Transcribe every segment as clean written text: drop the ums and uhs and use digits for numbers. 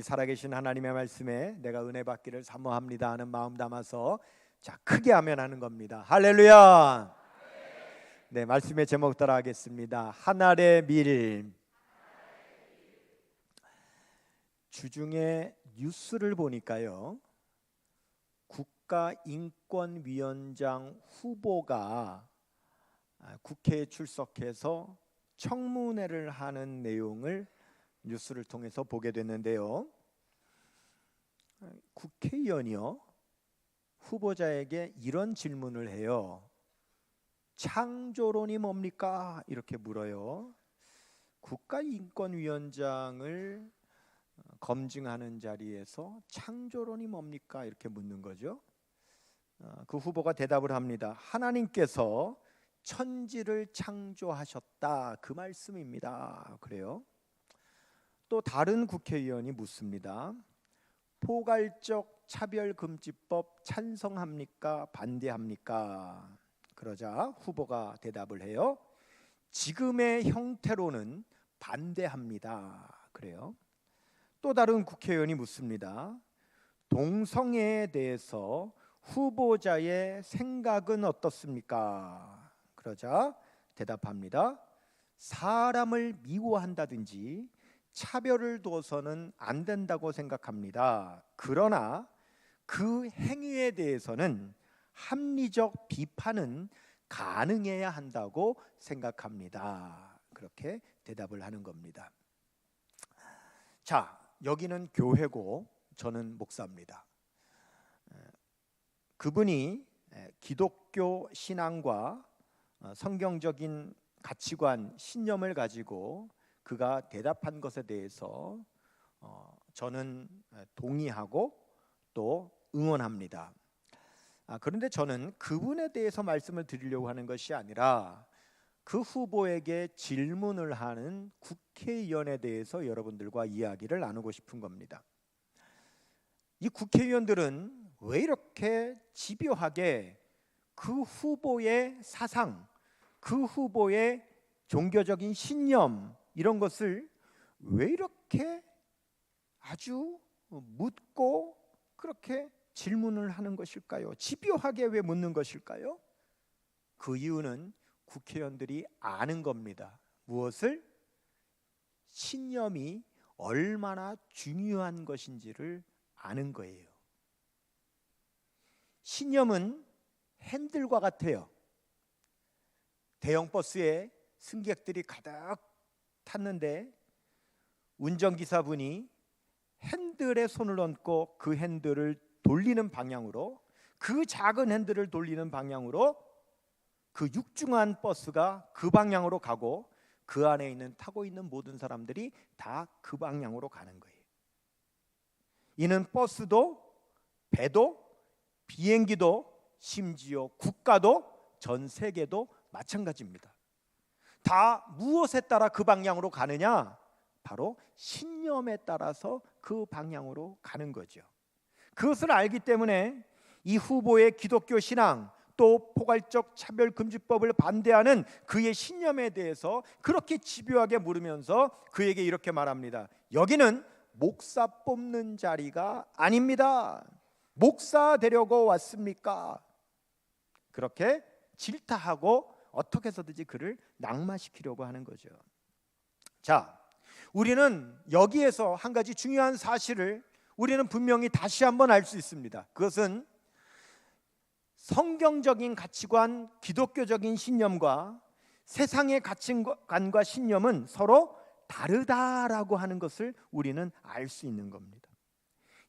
살아계신 하나님의 말씀에 내가 은혜 받기를 사모합니다 하는 마음 담아서 자 크게 아멘하는 겁니다. 할렐루야. 네, 말씀의 제목 따라 하겠습니다. 하늘의 밀. 주중에 뉴스를 보니까요, 국가인권위원장 후보가 국회에 출석해서 청문회를 하는 내용을 뉴스를 통해서 보게 됐는데요, 국회의원이요 후보자에게 이런 질문을 해요. 창조론이 뭡니까? 이렇게 물어요. 국가인권위원장을 검증하는 자리에서 창조론이 뭡니까? 이렇게 묻는 거죠. 그 후보가 대답을 합니다. 하나님께서 천지를 창조하셨다, 그 말씀입니다. 그래요. 또 다른 국회의원이 묻습니다. 포괄적 차별금지법 찬성합니까? 반대합니까? 그러자 후보가 대답을 해요. 지금의 형태로는 반대합니다. 그래요. 또 다른 국회의원이 묻습니다. 동성애에 대해서 후보자의 생각은 어떻습니까? 그러자 대답합니다. 사람을 미워한다든지 차별을 둬서는 안 된다고 생각합니다. 그러나 그 행위에 대해서는 합리적 비판은 가능해야 한다고 생각합니다. 그렇게 대답을 하는 겁니다. 자, 여기는 교회고 저는 목사입니다. 그분이 기독교 신앙과 성경적인 가치관, 신념을 가지고 그가 대답한 것에 대해서 저는 동의하고 또 응원합니다. 그런데 저는 그분에 대해서 말씀을 드리려고 하는 것이 아니라 그 후보에게 질문을 하는 국회의원에 대해서 여러분들과 이야기를 나누고 싶은 겁니다. 이 국회의원들은 왜 이렇게 집요하게 그 후보의 사상, 그 후보의 종교적인 신념, 이런 것을 왜 이렇게 아주 묻고 그렇게 질문을 하는 것일까요? 집요하게 왜 묻는 것일까요? 그 이유는 국회의원들이 아는 겁니다. 무엇을? 신념이 얼마나 중요한 것인지를 아는 거예요. 신념은 핸들과 같아요. 대형 버스에 승객들이 가득 탔는데 운전기사분이 핸들에 손을 얹고 그 핸들을 돌리는 방향으로, 그 작은 핸들을 돌리는 방향으로 그 육중한 버스가 그 방향으로 가고 그 안에 타고 있는 모든 사람들이 다 그 방향으로 가는 거예요. 이는 버스도 배도 비행기도 심지어 국가도 전 세계도 마찬가지입니다. 다 무엇에 따라 그 방향으로 가느냐? 바로 신념에 따라서 그 방향으로 가는 거죠. 그것을 알기 때문에 이 후보의 기독교 신앙, 또 포괄적 차별금지법을 반대하는 그의 신념에 대해서 그렇게 집요하게 물으면서 그에게 이렇게 말합니다. 여기는 목사 뽑는 자리가 아닙니다. 목사 되려고 왔습니까? 그렇게 질타하고 어떻게 해서든지 그를 낙마시키려고 하는 거죠. 자, 우리는 여기에서 한 가지 중요한 사실을 우리는 분명히 다시 한번 알 수 있습니다. 그것은 성경적인 가치관, 기독교적인 신념과 세상의 가치관과 신념은 서로 다르다라고 하는 것을 우리는 알 수 있는 겁니다.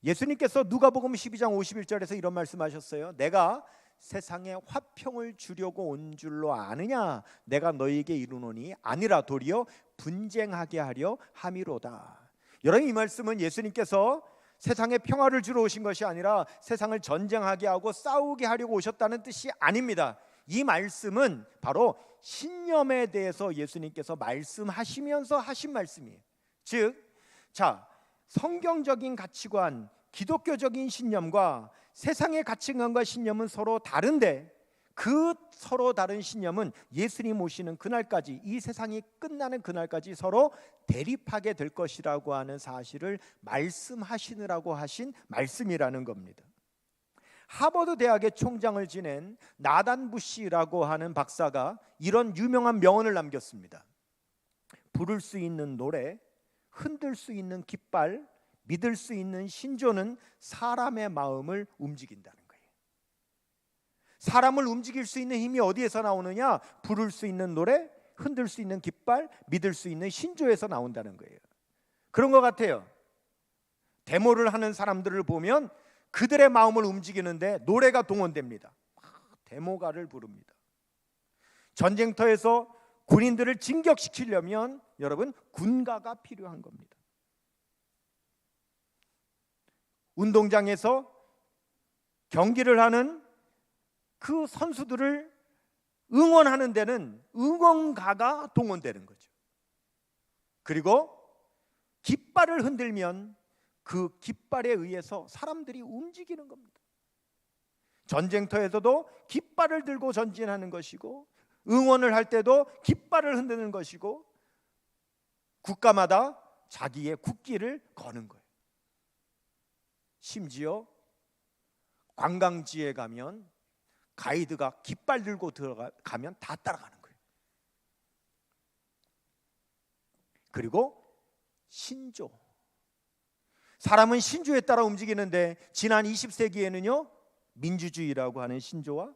예수님께서 누가복음 12장 51절에서 이런 말씀하셨어요. 내가 세상에 화평을 주려고 온 줄로 아느냐? 내가 너희에게 이르노니 아니라 도리어 분쟁하게 하려 함이로다. 여러분, 이 말씀은 예수님께서 세상에 평화를 주러 오신 것이 아니라 세상을 전쟁하게 하고 싸우게 하려고 오셨다는 뜻이 아닙니다. 이 말씀은 바로 신념에 대해서 예수님께서 말씀하시면서 하신 말씀이에요. 즉, 성경적인 가치관, 기독교적인 신념과 세상의 가치관과 신념은 서로 다른데 그 서로 다른 신념은 예수님 오시는 그날까지, 이 세상이 끝나는 그날까지 서로 대립하게 될 것이라고 하는 사실을 말씀하시느라고 하신 말씀이라는 겁니다. 하버드 대학의 총장을 지낸 나단 부시라고 하는 박사가 이런 유명한 명언을 남겼습니다. 부를 수 있는 노래, 흔들 수 있는 깃발, 믿을 수 있는 신조는 사람의 마음을 움직인다는 거예요. 사람을 움직일 수 있는 힘이 어디에서 나오느냐? 부를 수 있는 노래, 흔들 수 있는 깃발, 믿을 수 있는 신조에서 나온다는 거예요. 그런 것 같아요. 데모를 하는 사람들을 보면 그들의 마음을 움직이는데 노래가 동원됩니다. 데모가를 부릅니다. 전쟁터에서 군인들을 진격시키려면 여러분, 군가가 필요한 겁니다. 운동장에서 경기를 하는 그 선수들을 응원하는 데는 응원가가 동원되는 거죠. 그리고 깃발을 흔들면 그 깃발에 의해서 사람들이 움직이는 겁니다. 전쟁터에서도 깃발을 들고 전진하는 것이고, 응원을 할 때도 깃발을 흔드는 것이고, 국가마다 자기의 국기를 거는 거예요. 심지어 관광지에 가면 가이드가 깃발 들고 들어가면 다 따라가는 거예요. 그리고 신조, 사람은 신조에 따라 움직이는데 지난 20세기에는요 민주주의라고 하는 신조와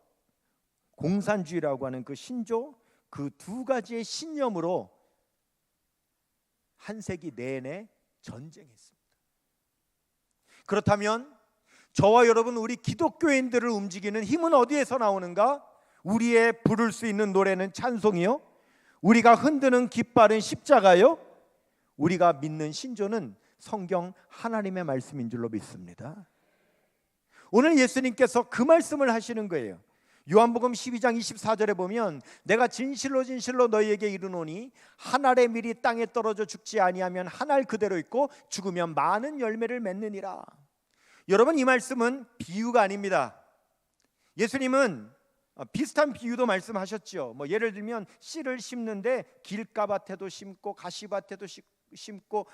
공산주의라고 하는 그 신조, 그 두 가지의 신념으로 한 세기 내내 전쟁했습니다. 그렇다면 저와 여러분, 우리 기독교인들을 움직이는 힘은 어디에서 나오는가? 우리의 부를 수 있는 노래는 찬송이요, 우리가 흔드는 깃발은 십자가요, 우리가 믿는 신조는 성경 하나님의 말씀인 줄로 믿습니다. 오늘 예수님께서 그 말씀을 하시는 거예요. 요한복음 12장 24절에 보면 내가 진실로 진실로 너희에게 이르노니 한 알의 밀이 땅에 떨어져 죽지 아니하면 한 알 그대로 있고 죽으면 많은 열매를 맺느니라. 여러분, 이 말씀은 비유가 아닙니다. 예수님은 비슷한 비유도 말씀하셨죠. 예를 들면 씨를 심는데 길가밭에도 심고 가시밭에도 심고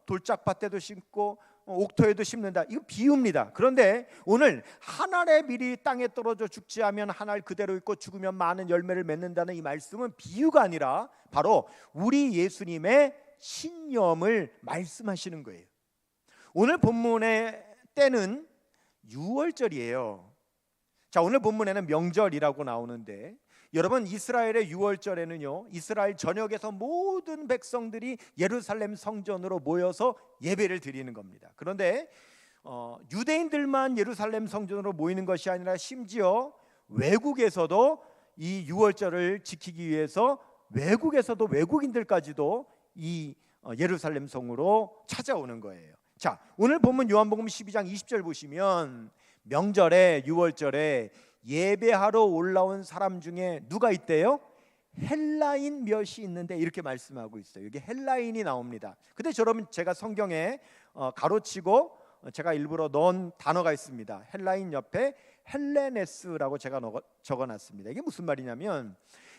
돌짝밭에도 심고 옥토에도 심는다. 이거 비유입니다. 그런데 오늘 한 알의 밀이 땅에 떨어져 죽지 않으면 한 알 그대로 있고 죽으면 많은 열매를 맺는다는 이 말씀은 비유가 아니라 바로 우리 예수님의 신념을 말씀하시는 거예요. 오늘 본문의 때는 6월절이에요. 자, 오늘 본문에는 명절이라고 나오는데 여러분, 이스라엘의 6월절에는요 이스라엘 전역에서 모든 백성들이 예루살렘 성전으로 모여서 예배를 드리는 겁니다. 그런데 유대인들만 예루살렘 성전으로 모이는 것이 아니라 심지어 외국에서도 이 6월절을 지키기 위해서 외국에서도 외국인들까지도 이 예루살렘 성으로 찾아오는 거예요. 자, 오늘 본문 요한복음 12장 20절 보시면 명절에 6월절에 예배하러 올라온 사람 중에 누가 있대요? 헬라인 몇이 있는데 이렇게 말씀하고 있어요. 여기 헬라인이 나옵니다. 근데 여러분, 제가 성경에 가로치고 제가 일부러 넣은 단어가 있습니다. 헬라인 옆에 헬레네스라고 제가 적어놨습니다. 이게 무슨 말이냐면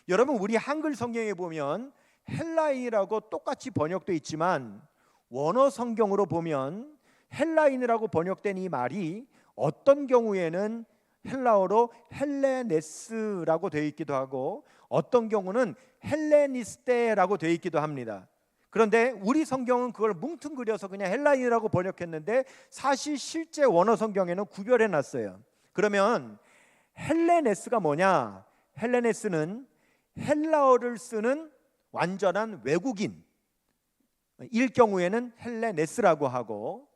여러분, 우리 한글 성경에 보면 헬라인이라고 똑같이 번역되어 있지만 원어 성경으로 보면 헬라인이라고 번역된 이 말이 어떤 경우에는 헬라어로 헬레네스라고 되어 있기도 하고 어떤 경우는 헬레니스테라고 되어 있기도 합니다. 그런데 우리 성경은 그걸 뭉뚱그려서 그냥 헬라인이라고 번역했는데 사실 실제 원어 성경에는 구별해 놨어요. 그러면 헬레네스가 뭐냐? 헬레네스는 헬라어를 쓰는 완전한 외국인 일 경우에는 헬레네스라고 하고,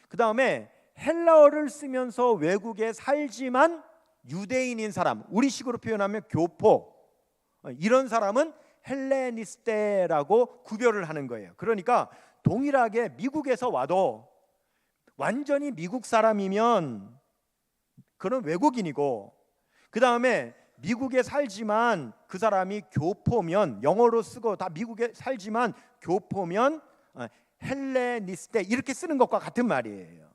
그 다음에 헬라어를 쓰면서 외국에 살지만 유대인인 사람, 우리식으로 표현하면 교포, 이런 사람은 헬레니스테라고 구별을 하는 거예요. 그러니까 동일하게 미국에서 와도 완전히 미국 사람이면 그는 외국인이고, 그 다음에 미국에 살지만 그 사람이 교포면, 영어로 쓰고 다 미국에 살지만 교포면 헬레니스테 이렇게 쓰는 것과 같은 말이에요.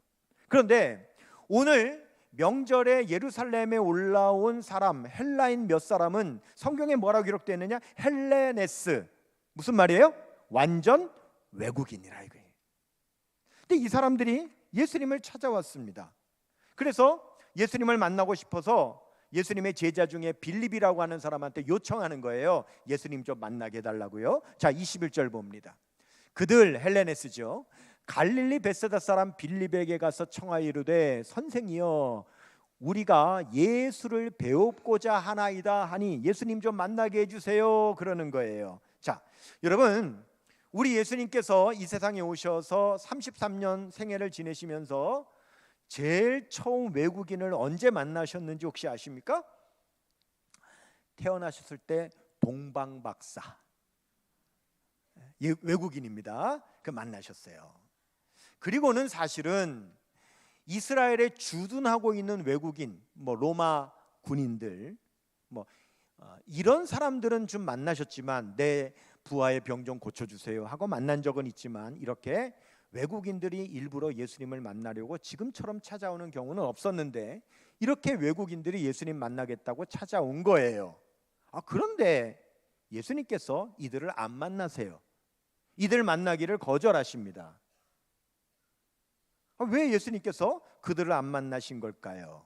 그런데 오늘 명절에 예루살렘에 올라온 사람, 헬라인 몇 사람은 성경에 뭐라고 기록되어 있느냐? 헬레네스. 무슨 말이에요? 완전 외국인이라 이거예요. 근데 이 사람들이 예수님을 찾아왔습니다. 그래서 예수님을 만나고 싶어서 예수님의 제자 중에 빌립이라고 하는 사람한테 요청하는 거예요. 예수님 좀 만나게 해달라고요. 자, 21절 봅니다. 그들, 헬레네스죠, 갈릴리 베세다 사람 빌립에게 가서 청하여 이르되 선생이여 우리가 예수를 배우고자 하나이다 하니 예수님 좀 만나게 해주세요 그러는 거예요. 자, 여러분, 우리 예수님께서 이 세상에 오셔서 33년 생애를 지내시면서 제일 처음 외국인을 언제 만나셨는지 혹시 아십니까? 태어나셨을 때 동방박사, 외국인입니다. 그 만나셨어요. 그리고는 사실은 이스라엘에 주둔하고 있는 외국인, 로마 군인들, 이런 사람들은 좀 만나셨지만 내 부하의 병 좀 고쳐주세요 하고 만난 적은 있지만 이렇게 외국인들이 일부러 예수님을 만나려고 지금처럼 찾아오는 경우는 없었는데 이렇게 외국인들이 예수님 만나겠다고 찾아온 거예요. 그런데 예수님께서 이들을 안 만나세요. 이들 만나기를 거절하십니다. 왜 예수님께서 그들을 안 만나신 걸까요?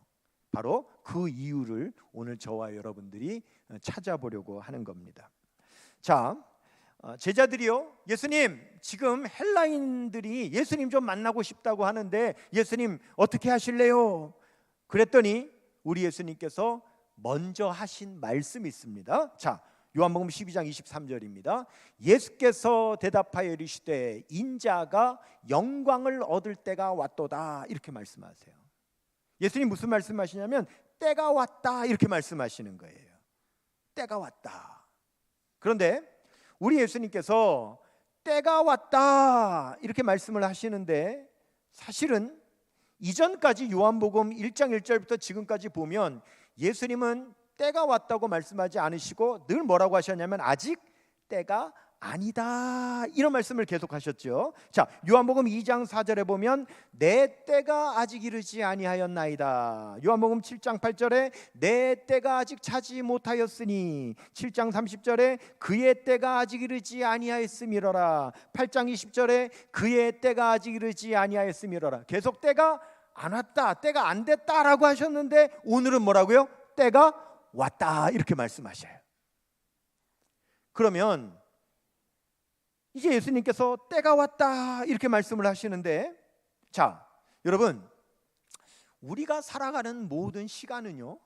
바로 그 이유를 오늘 저와 여러분들이 찾아보려고 하는 겁니다. 자, 제자들이요, 예수님 지금 헬라인들이 예수님 좀 만나고 싶다고 하는데 예수님 어떻게 하실래요? 그랬더니 우리 예수님께서 먼저 하신 말씀이 있습니다. 자, 요한복음 12장 23절입니다. 예수께서 대답하여 이르시되 인자가 영광을 얻을 때가 왔도다 이렇게 말씀하세요. 예수님 무슨 말씀하시냐면 때가 왔다 이렇게 말씀하시는 거예요. 때가 왔다. 그런데 우리 예수님께서 때가 왔다 이렇게 말씀을 하시는데 사실은 이전까지 요한복음 1장 1절부터 지금까지 보면 예수님은 때가 왔다고 말씀하지 않으시고 늘 뭐라고 하셨냐면 아직 때가 아니다 이런 말씀을 계속 하셨죠. 자, 요한복음 2장 4절에 보면 내 때가 아직 이르지 아니하였나이다. 요한복음 7장 8절에 내 때가 아직 차지 못하였으니 7장 30절에 그의 때가 아직 이르지 아니하였음이로라. 8장 20절에 그의 때가 아직 이르지 아니하였음이로라. 계속 때가 안 왔다, 때가 안 됐다라고 하셨는데 오늘은 뭐라고요? 때가 왔다 이렇게 말씀하셔요. 그러면 이제 예수님께서 때가 왔다 이렇게 말씀을 하시는데, 자, 여러분, 우리가 살아가는 모든 시간은요,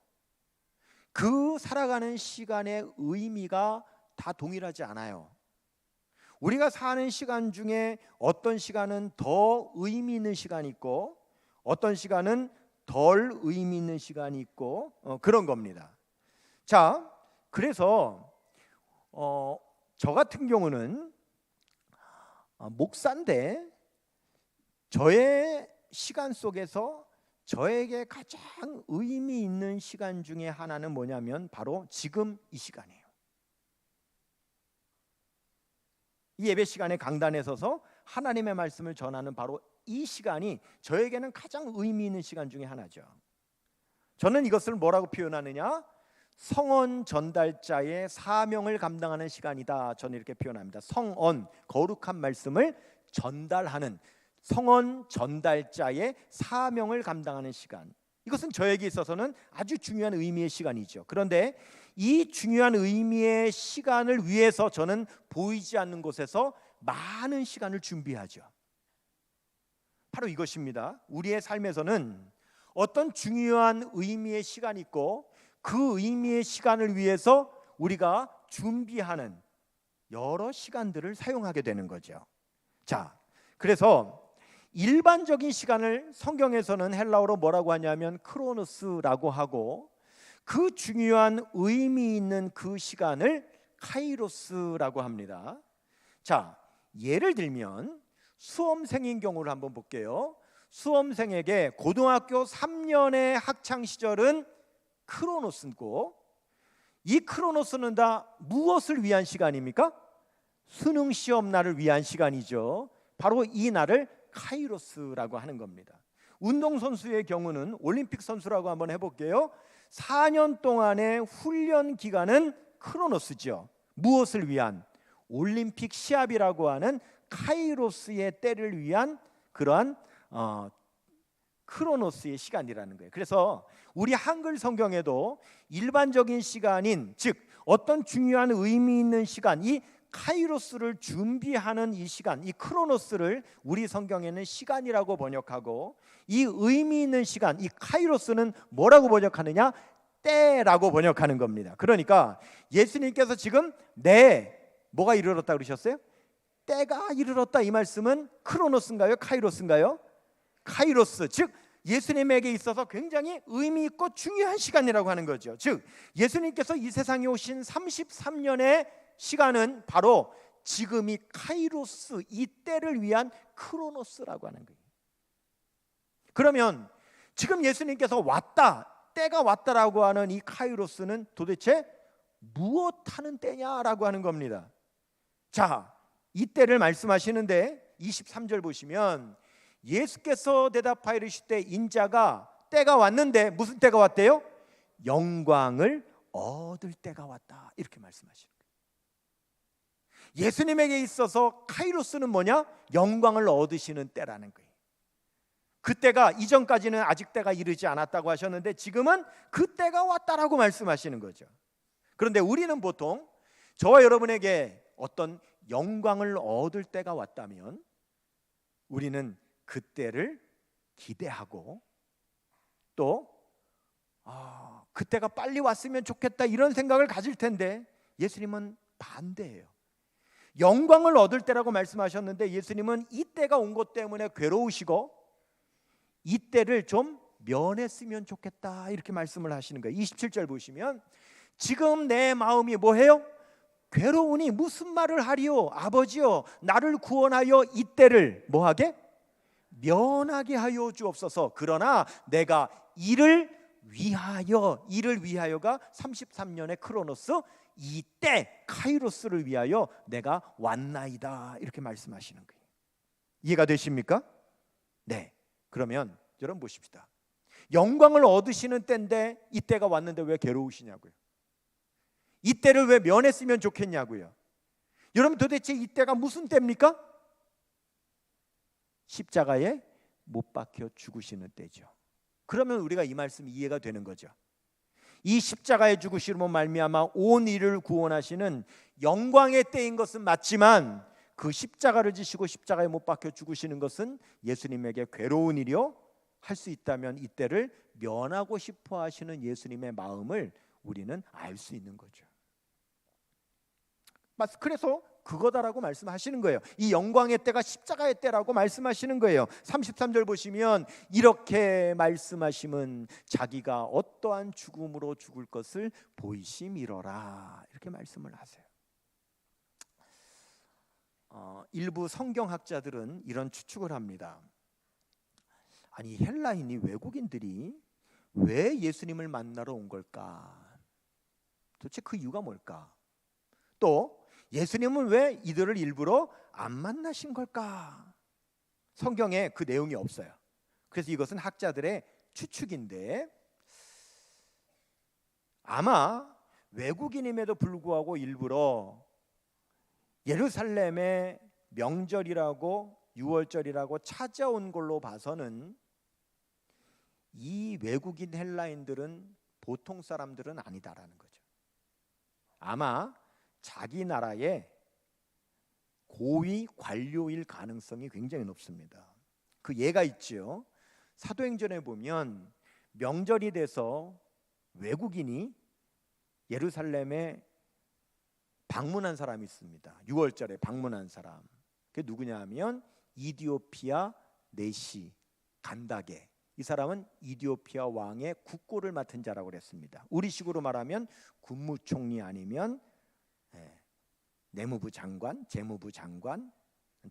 그 살아가는 시간의 의미가 다 동일하지 않아요. 우리가 사는 시간 중에 어떤 시간은 더 의미 있는 시간이 있고 어떤 시간은 덜 의미 있는 시간이 있고 그런 겁니다. 자, 그래서 저 같은 경우는 목사인데 저의 시간 속에서 저에게 가장 의미 있는 시간 중에 하나는 뭐냐면 바로 지금 이 시간이에요. 이 예배 시간에 강단에 서서 하나님의 말씀을 전하는 바로 이 시간이 저에게는 가장 의미 있는 시간 중에 하나죠. 저는 이것을 뭐라고 표현하느냐? 성언 전달자의 사명을 감당하는 시간이다. 저는 이렇게 표현합니다. 성언, 거룩한 말씀을 전달하는 성언 전달자의 사명을 감당하는 시간. 이것은 저에게 있어서는 아주 중요한 의미의 시간이죠. 그런데 이 중요한 의미의 시간을 위해서 저는 보이지 않는 곳에서 많은 시간을 준비하죠. 바로 이것입니다. 우리의 삶에서는 어떤 중요한 의미의 시간이 있고 그 의미의 시간을 위해서 우리가 준비하는 여러 시간들을 사용하게 되는 거죠. 자, 그래서 일반적인 시간을 성경에서는 헬라어로 뭐라고 하냐면 크로노스라고 하고 그 중요한 의미 있는 그 시간을 카이로스라고 합니다. 자, 예를 들면 수험생인 경우를 한번 볼게요. 수험생에게 고등학교 3년의 학창 시절은 크로노스고 이 크로노스는 다 무엇을 위한 시간입니까? 수능 시험 날을 위한 시간이죠. 바로 이 날을 카이로스라고 하는 겁니다. 운동선수의 경우는 올림픽 선수라고 한번 해볼게요. 4년 동안의 훈련 기간은 크로노스죠. 무엇을 위한? 올림픽 시합이라고 하는 카이로스의 때를 위한 그러한 크로노스의 시간이라는 거예요. 그래서 우리 한글 성경에도 일반적인 시간인, 즉 어떤 중요한 의미 있는 시간, 이 카이로스를 준비하는 이 시간, 이 크로노스를 우리 성경에는 시간이라고 번역하고, 이 의미 있는 시간, 이 카이로스는 뭐라고 번역하느냐? 때라고 번역하는 겁니다. 그러니까 예수님께서 지금 뭐가 이르렀다 그러셨어요? 때가 이르렀다, 이 말씀은 크로노스인가요? 카이로스인가요? 카이로스, 즉 예수님에게 있어서 굉장히 의미 있고 중요한 시간이라고 하는 거죠. 즉 예수님께서 이 세상에 오신 33년의 시간은 바로 지금 이 카이로스, 이 때를 위한 크로노스라고 하는 거예요. 그러면 지금 예수님께서 왔다, 때가 왔다라고 하는 이 카이로스는 도대체 무엇하는 때냐라고 하는 겁니다. 자, 이 때를 말씀하시는데 23절 보시면 예수께서 대답하여 이르시되 인자가 때가 왔는데, 무슨 때가 왔대요? 영광을 얻을 때가 왔다, 이렇게 말씀하시는 거예요. 예수님에게 있어서 카이로스는 뭐냐? 영광을 얻으시는 때라는 거예요. 그때가 이전까지는 아직 때가 이르지 않았다고 하셨는데 지금은 그때가 왔다라고 말씀하시는 거죠. 그런데 우리는 보통 저와 여러분에게 어떤 영광을 얻을 때가 왔다면 우리는 그때를 기대하고 또 그때가 빨리 왔으면 좋겠다, 이런 생각을 가질 텐데 예수님은 반대예요. 영광을 얻을 때라고 말씀하셨는데 예수님은 이 때가 온 것 때문에 괴로우시고 이 때를 좀 면했으면 좋겠다, 이렇게 말씀을 하시는 거예요. 27절 보시면 지금 내 마음이 뭐해요? 괴로우니 무슨 말을 하리요? 아버지요, 나를 구원하여 이 때를 뭐하게? 면하게 하여 주옵소서. 그러나 내가 이를 위하여가 33년의 크로노스, 이때 카이로스를 위하여 내가 왔나이다, 이렇게 말씀하시는 거예요. 이해가 되십니까? 네. 그러면 여러분 보십시다. 영광을 얻으시는 때인데 이 때가 왔는데 왜 괴로우시냐고요? 이 때를 왜 면했으면 좋겠냐고요? 여러분 도대체 이 때가 무슨 때입니까? 십자가에 못 박혀 죽으시는 때죠. 그러면 우리가 이 말씀이 이해가 되는 거죠. 이 십자가에 죽으심으로 말미암아 온 이를 구원하시는 영광의 때인 것은 맞지만 그 십자가를 지시고 십자가에 못 박혀 죽으시는 것은 예수님에게 괴로운 일이요, 할 수 있다면 이 때를 면하고 싶어 하시는 예수님의 마음을 우리는 알 수 있는 거죠. 그래서 그거다라고 말씀하시는 거예요. 이 영광의 때가 십자가의 때라고 말씀하시는 거예요. 33절 보시면 이렇게 말씀하심은 자기가 어떠한 죽음으로 죽을 것을 보이심이로라, 이렇게 말씀을 하세요. 일부 성경학자들은 이런 추측을 합니다. 아니, 헬라인이, 외국인들이 왜 예수님을 만나러 온 걸까? 도대체 그 이유가 뭘까? 또 예수님은 왜 이들을 일부러 안 만나신 걸까? 성경에 그 내용이 없어요. 그래서 이것은 학자들의 추측인데 아마 외국인임에도 불구하고 일부러 예루살렘의 명절이라고, 유월절이라고 찾아온 걸로 봐서는 이 외국인 헬라인들은 보통 사람들은 아니다라는 거죠. 아마 자기 나라의 고위 관료일 가능성이 굉장히 높습니다. 그 예가 있죠. 사도행전에 보면 명절이 돼서 외국인이 예루살렘에 방문한 사람이 있습니다. 6월절에 방문한 사람. 그게 누구냐 하면 이디오피아 네시 간다게. 이 사람은 이디오피아 왕의 국고를 맡은 자라고 그랬습니다. 우리식으로 말하면 국무총리 아니면 내무부 장관, 재무부 장관,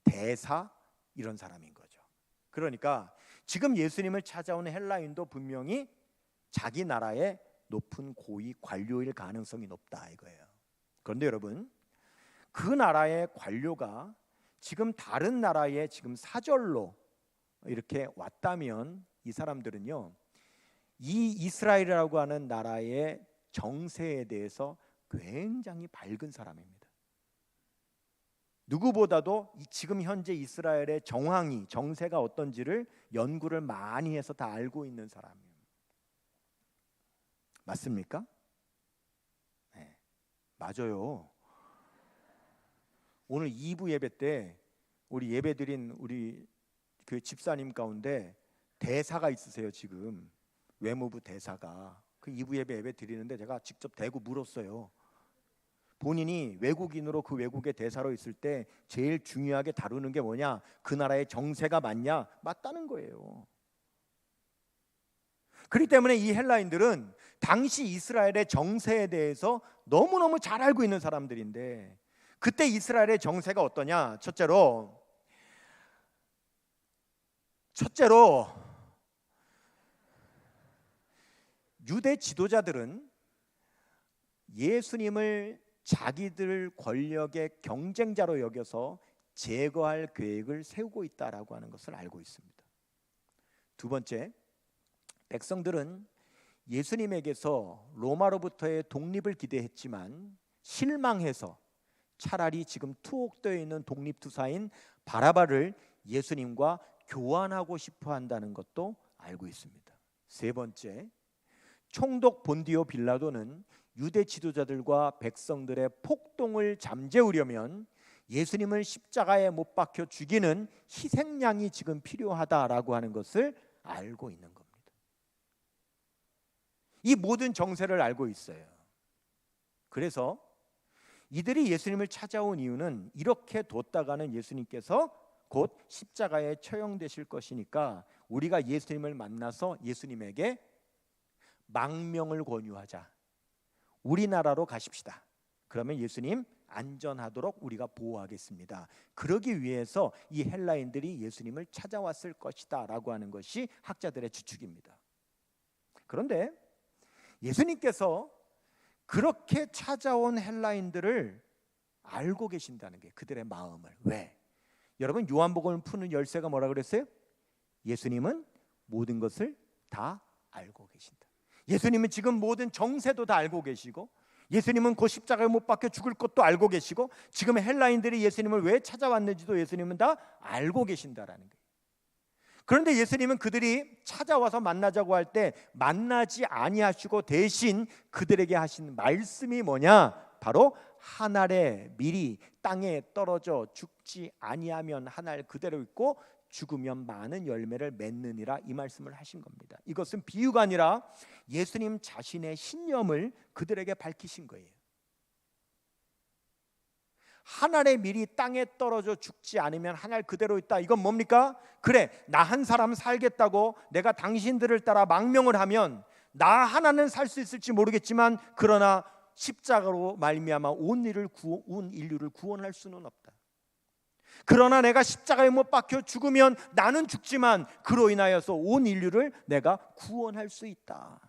대사, 이런 사람인 거죠. 그러니까 지금 예수님을 찾아온 헬라인도 분명히 자기 나라의 높은 고위 관료일 가능성이 높다 이거예요. 그런데 여러분, 그 나라의 관료가 지금 다른 나라에 지금 사절로 이렇게 왔다면 이 사람들은요, 이 이스라엘이라고 하는 나라의 정세에 대해서 굉장히 밝은 사람입니다. 누구보다도 지금 현재 이스라엘의 정세가 어떤지를 연구를 많이 해서 다 알고 있는 사람이에요. 맞습니까? 네, 맞아요. 오늘 2부 예배 때 우리 예배드린 우리 그 집사님 가운데 대사가 있으세요. 지금 외무부 대사가 그 2부 예배 드리는데 제가 직접 대고 물었어요. 본인이 외국인으로 그 외국의 대사로 있을 때 제일 중요하게 다루는 게 뭐냐? 그 나라의 정세가 맞냐? 맞다는 거예요. 그렇기 때문에 이 헬라인들은 당시 이스라엘의 정세에 대해서 너무너무 잘 알고 있는 사람들인데, 그때 이스라엘의 정세가 어떠냐? 첫째로 유대 지도자들은 예수님을 자기들 권력의 경쟁자로 여겨서 제거할 계획을 세우고 있다라고 하는 것을 알고 있습니다. 두 번째, 백성들은 예수님에게서 로마로부터의 독립을 기대했지만 실망해서 차라리 지금 투옥되어 있는 독립투사인 바라바를 예수님과 교환하고 싶어 한다는 것도 알고 있습니다. 세 번째, 총독 본디오 빌라도는 유대 지도자들과 백성들의 폭동을 잠재우려면 예수님을 십자가에 못 박혀 죽이는 희생양이 지금 필요하다라고 하는 것을 알고 있는 겁니다. 이 모든 정세를 알고 있어요. 그래서 이들이 예수님을 찾아온 이유는 이렇게 뒀다가는 예수님께서 곧 십자가에 처형되실 것이니까 우리가 예수님을 만나서 예수님에게 망명을 권유하자. 우리나라로 가십시다. 그러면 예수님 안전하도록 우리가 보호하겠습니다. 그러기 위해서 이 헬라인들이 예수님을 찾아왔을 것이다 라고 하는 것이 학자들의 추측입니다. 그런데 예수님께서 그렇게 찾아온 헬라인들을 알고 계신다는 게 그들의 마음을. 왜? 여러분, 요한복음을 푸는 열쇠가 뭐라 그랬어요? 예수님은 모든 것을 다 알고 계신다. 예수님은 지금 모든 정세도 다 알고 계시고, 예수님은 곧 십자가에 못 박혀 죽을 것도 알고 계시고, 지금 헬라인들이 예수님을 왜 찾아왔는지도 예수님은 다 알고 계신다라는 거예요. 그런데 예수님은 그들이 찾아와서 만나자고 할 때 만나지 아니하시고 대신 그들에게 하신 말씀이 뭐냐? 바로 한 알의 밀이 땅에 떨어져 죽지 아니하면 한 알 그대로 있고 죽으면 많은 열매를 맺느니라, 이 말씀을 하신 겁니다. 이것은 비유가 아니라 예수님 자신의 신념을 그들에게 밝히신 거예요. 한 알의 밀이 땅에 떨어져 죽지 않으면 한 알 그대로 있다. 이건 뭡니까? 그래, 나 한 사람 살겠다고 내가 당신들을 따라 망명을 하면 나 하나는 살 수 있을지 모르겠지만, 그러나 십자가로 말미암아 온 인류를 구원할 수는 없다. 그러나 내가 십자가에 못 박혀 죽으면 나는 죽지만 그로 인하여서 온 인류를 내가 구원할 수 있다.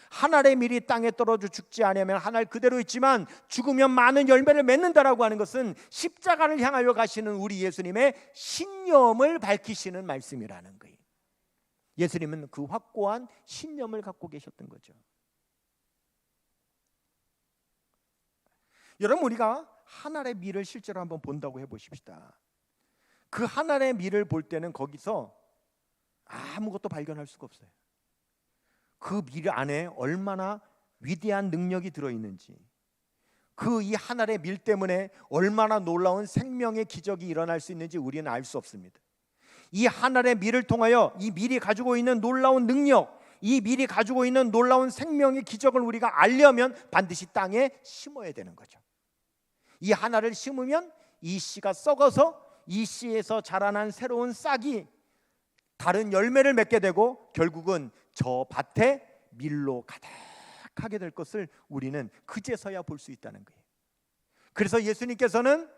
한 알의 밀이 땅에 떨어져 죽지 않으면 한 알 그대로 있지만 죽으면 많은 열매를 맺는다라고 하는 것은 십자가를 향하여 가시는 우리 예수님의 신념을 밝히시는 말씀이라는 거예요. 예수님은 그 확고한 신념을 갖고 계셨던 거죠. 여러분, 우리가 한 알의 밀을 실제로 한번 본다고 해보십시다. 그 한 알의 밀을 볼 때는 거기서 아무것도 발견할 수가 없어요. 그 밀 안에 얼마나 위대한 능력이 들어있는지, 그 이 한 알의 밀 때문에 얼마나 놀라운 생명의 기적이 일어날 수 있는지 우리는 알 수 없습니다. 이 한 알의 밀을 통하여 이 밀이 가지고 있는 놀라운 능력, 이 밀이 가지고 있는 놀라운 생명의 기적을 우리가 알려면 반드시 땅에 심어야 되는 거죠. 이 한 알을 심으면 이 씨가 썩어서 이 씨에서 자라난 새로운 싹이 다른 열매를 맺게 되고 결국은 저 밭에 밀로 가득하게 될 것을 우리는 그제서야 볼 수 있다는 거예요. 그래서 예수님께서는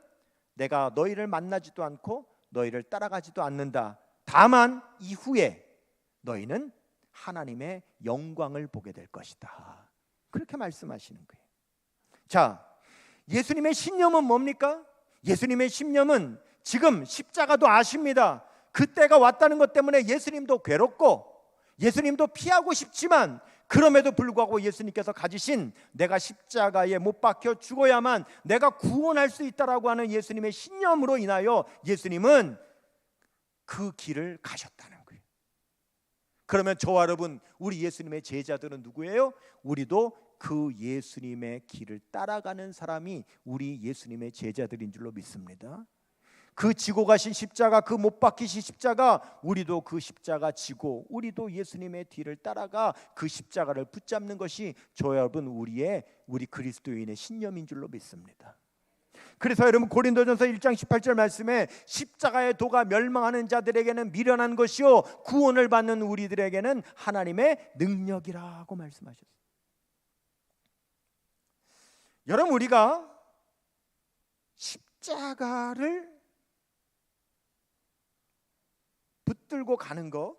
내가 너희를 만나지도 않고 너희를 따라가지도 않는다. 다만 이후에 너희는 하나님의 영광을 보게 될 것이다. 그렇게 말씀하시는 거예요. 자, 예수님의 신념은 뭡니까? 예수님의 신념은 지금 십자가도 아십니다. 그때가 왔다는 것 때문에 예수님도 괴롭고 예수님도 피하고 싶지만 그럼에도 불구하고 예수님께서 가지신 내가 십자가에 못 박혀 죽어야만 내가 구원할 수 있다라고 하는 예수님의 신념으로 인하여 예수님은 그 길을 가셨다는 거예요. 그러면 저와 여러분, 우리 예수님의 제자들은 누구예요? 우리도 그 예수님의 길을 따라가는 사람이 우리 예수님의 제자들인 줄로 믿습니다. 그 지고 가신 십자가, 그 못 박히신 십자가, 우리도 그 십자가 지고 우리도 예수님의 뒤를 따라가 그 십자가를 붙잡는 것이 저와 여러분 우리 그리스도인의 신념인 줄로 믿습니다. 그래서 여러분 고린도전서 1장 18절 말씀에 십자가의 도가 멸망하는 자들에게는 미련한 것이요 구원을 받는 우리들에게는 하나님의 능력이라고 말씀하셨어요. 여러분, 우리가 십자가를 붙들고 가는 거,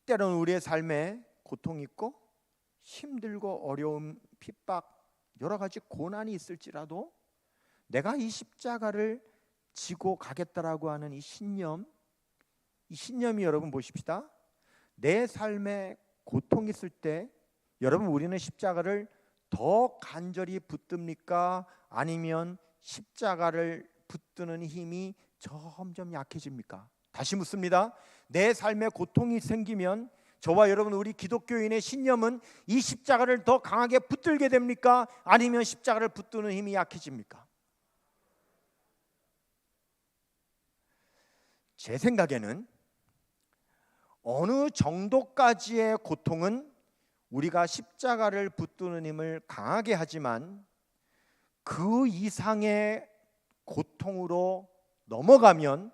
때로는 우리의 삶에 고통이 있고 힘들고 어려움, 핍박, 여러 가지 고난이 있을지라도 내가 이 십자가를 지고 가겠다라고 하는 이 신념이 여러분 보십시다. 내 삶에 고통이 있을 때 여러분, 우리는 십자가를 더 간절히 붙듭니까? 아니면 십자가를 붙드는 힘이 점점 약해집니까? 다시 묻습니다. 내 삶에 고통이 생기면 저와 여러분, 우리 기독교인의 신념은 이 십자가를 더 강하게 붙들게 됩니까? 아니면 십자가를 붙드는 힘이 약해집니까? 제 생각에는 어느 정도까지의 고통은 우리가 십자가를 붙드는 힘을 강하게 하지만 그 이상의 고통으로 넘어가면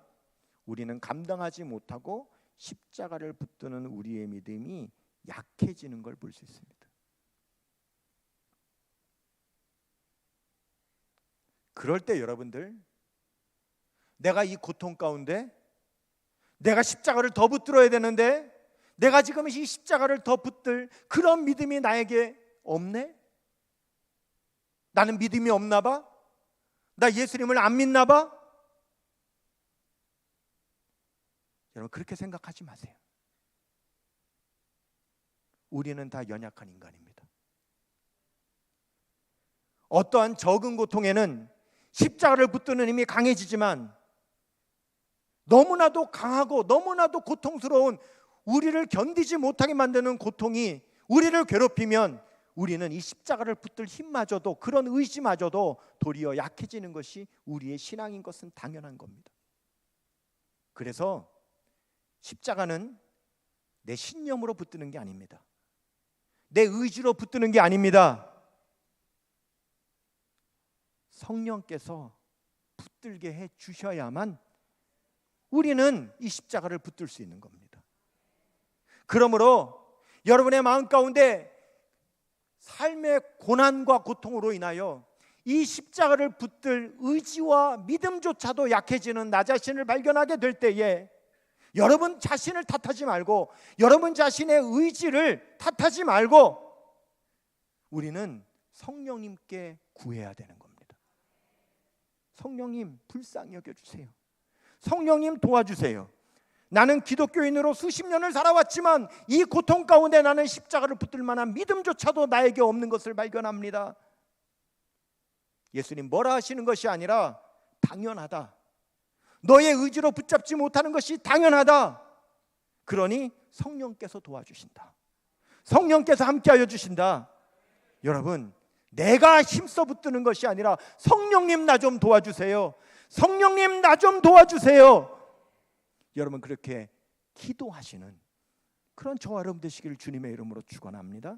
우리는 감당하지 못하고 십자가를 붙드는 우리의 믿음이 약해지는 걸 볼 수 있습니다. 그럴 때 여러분들, 내가 이 고통 가운데 내가 십자가를 더 붙들어야 되는데 내가 지금 이 십자가를 더 붙들 그런 믿음이 나에게 없네? 나는 믿음이 없나 봐? 나 예수님을 안 믿나 봐? 여러분, 그렇게 생각하지 마세요. 우리는 다 연약한 인간입니다. 어떠한 적은 고통에는 십자가를 붙드는 힘이 강해지지만 너무나도 강하고 너무나도 고통스러운 우리를 견디지 못하게 만드는 고통이 우리를 괴롭히면 우리는 이 십자가를 붙들 힘마저도, 그런 의지마저도 도리어 약해지는 것이 우리의 신앙인 것은 당연한 겁니다. 그래서 십자가는 내 신념으로 붙드는 게 아닙니다. 내 의지로 붙드는 게 아닙니다. 성령께서 붙들게 해 주셔야만 우리는 이 십자가를 붙들 수 있는 겁니다. 그러므로 여러분의 마음 가운데 삶의 고난과 고통으로 인하여 이 십자가를 붙들 의지와 믿음조차도 약해지는 나 자신을 발견하게 될 때에 여러분 자신을 탓하지 말고, 여러분 자신의 의지를 탓하지 말고 우리는 성령님께 구해야 되는 겁니다. 성령님 불쌍히 여겨주세요. 성령님 도와주세요. 나는 기독교인으로 수십 년을 살아왔지만 이 고통 가운데 나는 십자가를 붙들 만한 믿음조차도 나에게 없는 것을 발견합니다. 예수님 뭐라 하시는 것이 아니라 당연하다. 너의 의지로 붙잡지 못하는 것이 당연하다. 그러니 성령께서 도와주신다. 성령께서 함께하여 주신다. 여러분, 내가 힘써 붙드는 것이 아니라 성령님 나 좀 도와주세요. 성령님 나 좀 도와주세요. 여러분, 그렇게 기도하시는 그런 저와 여러분 되시기를 주님의 이름으로 축원합니다.